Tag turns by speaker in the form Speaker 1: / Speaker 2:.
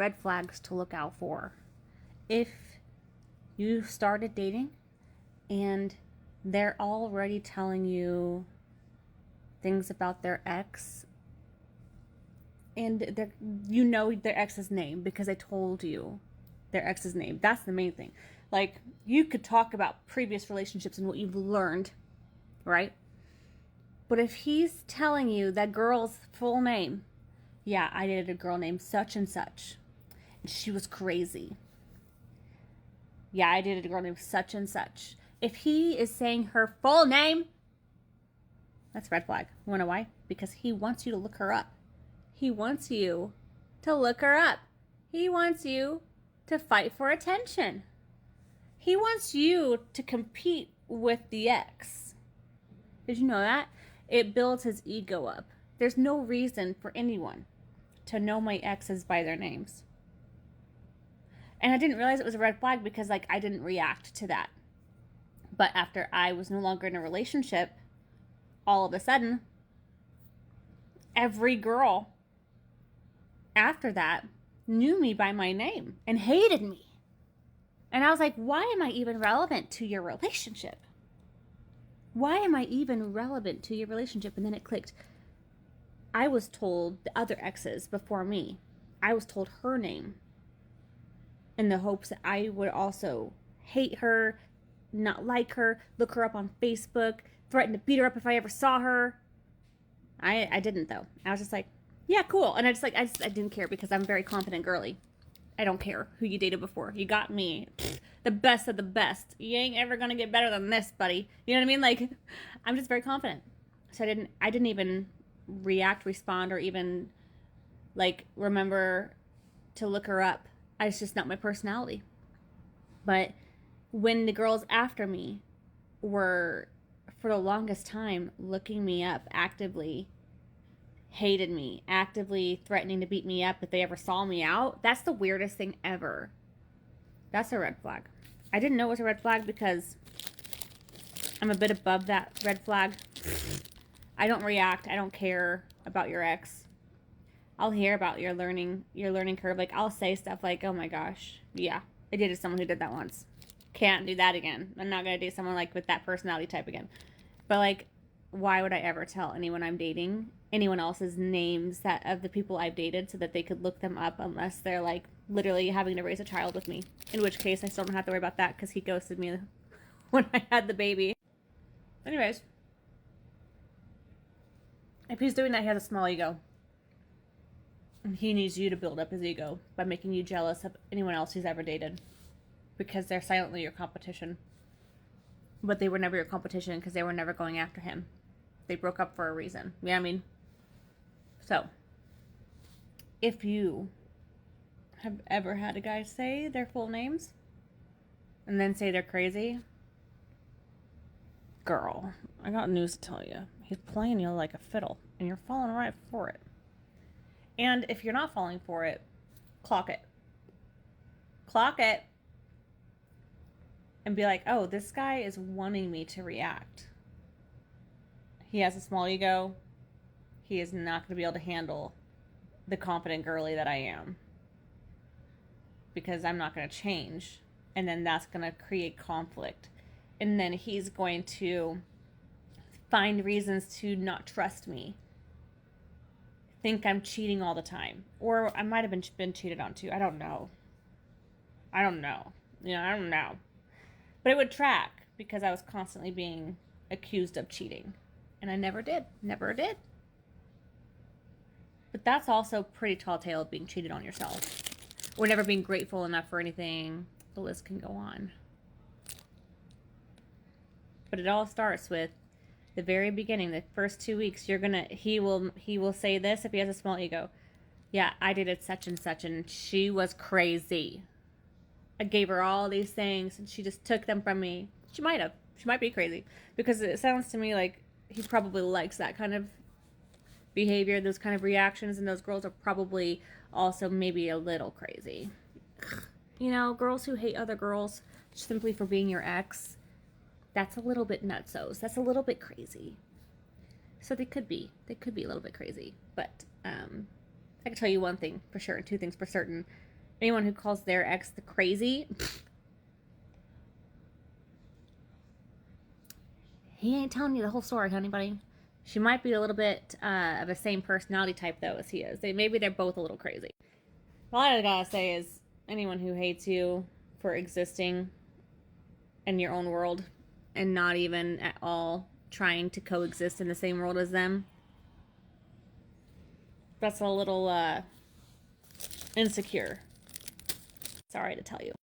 Speaker 1: red flags to look out for. If you started dating and they're already telling you things about their ex, and you know their ex's name because they told you their ex's name. That's the main thing. Like, you could talk about previous relationships and what you've learned, right? But if he's telling you that girl's full name, yeah, I dated a girl named such and such, and she was crazy. Yeah, I dated a girl named such and such. If he is saying her full name, that's a red flag. You wanna know why? Because he wants you to look her up. He wants you to look her up. He wants you to fight for attention. He wants you to compete with the ex. Did you know that? It builds his ego up. There's no reason for anyone to know my exes by their names. And I didn't realize it was a red flag because, like, I didn't react to that. But after I was no longer in a relationship, all of a sudden, every girl after that knew me by my name and hated me. And I was like, why am I even relevant to your relationship? Why am I even relevant to your relationship? And then it clicked. I was told the other exes before me, I was told her name in the hopes that I would also hate her, not like her, look her up on Facebook, threaten to beat her up if I ever saw her. I didn't, though. I was just like, yeah, cool. And I didn't care because I'm a very confident girly. I don't care who you dated before. You got me. The best of the best. You ain't ever gonna get better than this, buddy. You know what I mean? Like, I'm just very confident. So I didn't even react, respond, or even, like, remember to look her up. It's just not my personality. But when the girls after me were, for the longest time, looking me up actively, hated me, actively threatening to beat me up if they ever saw me out, that's the weirdest thing ever. That's a red flag. I didn't know it was a red flag because I'm a bit above that red flag. I don't react. I don't care about your ex. I'll hear about your learning curve. Like, I'll say stuff like, oh my gosh, yeah, I dated someone who did that once. Can't do that again. I'm not going to date someone like with that personality type again. But, like, why would I ever tell anyone I'm dating anyone else's names that of the people I've dated so that they could look them up unless they're, like, literally having to raise a child with me? In which case, I still don't have to worry about that because he ghosted me when I had the baby. Anyways, if he's doing that, he has a small ego. And he needs you to build up his ego by making you jealous of anyone else he's ever dated. Because they're silently your competition. But they were never your competition because they were never going after him. They broke up for a reason. You know what I mean? So, if you have ever had a guy say their full names and then say they're crazy, girl, I got news to tell you. He's playing you like a fiddle and you're falling right for it. And if you're not falling for it, clock it. Clock it. And be like, oh, this guy is wanting me to react. He has a small ego. He is not going to be able to handle the confident girly that I am. Because I'm not going to change. And then that's going to create conflict. And then he's going to find reasons to not trust me. Think I'm cheating all the time. Or I might have been cheated on too. I don't know. I don't know. But it would track because I was constantly being accused of cheating. And I never did. Never did. But that's also pretty tall tale of being cheated on yourself. Or never being grateful enough for anything. The list can go on. But it all starts with the very beginning, the first 2 weeks. He will say this if he has a small ego. Yeah, I dated such and such and she was crazy. I gave her all these things and she just took them from me. She might have. She might be crazy. Because it sounds to me like he probably likes that kind of behavior, those kind of reactions, and those girls are probably also maybe a little crazy. You know, girls who hate other girls simply for being your ex, that's a little bit nutsos. That's a little bit crazy. So they could be a little bit crazy. But I can tell you one thing for sure, and two things for certain. Anyone who calls their ex the crazy, he ain't telling you the whole story, honey buddy. She might be a little bit of the same personality type, though, as he is. Maybe they're both a little crazy. All I gotta say is, anyone who hates you for existing in your own world and not even at all trying to coexist in the same world as them, that's a little insecure. Sorry to tell you.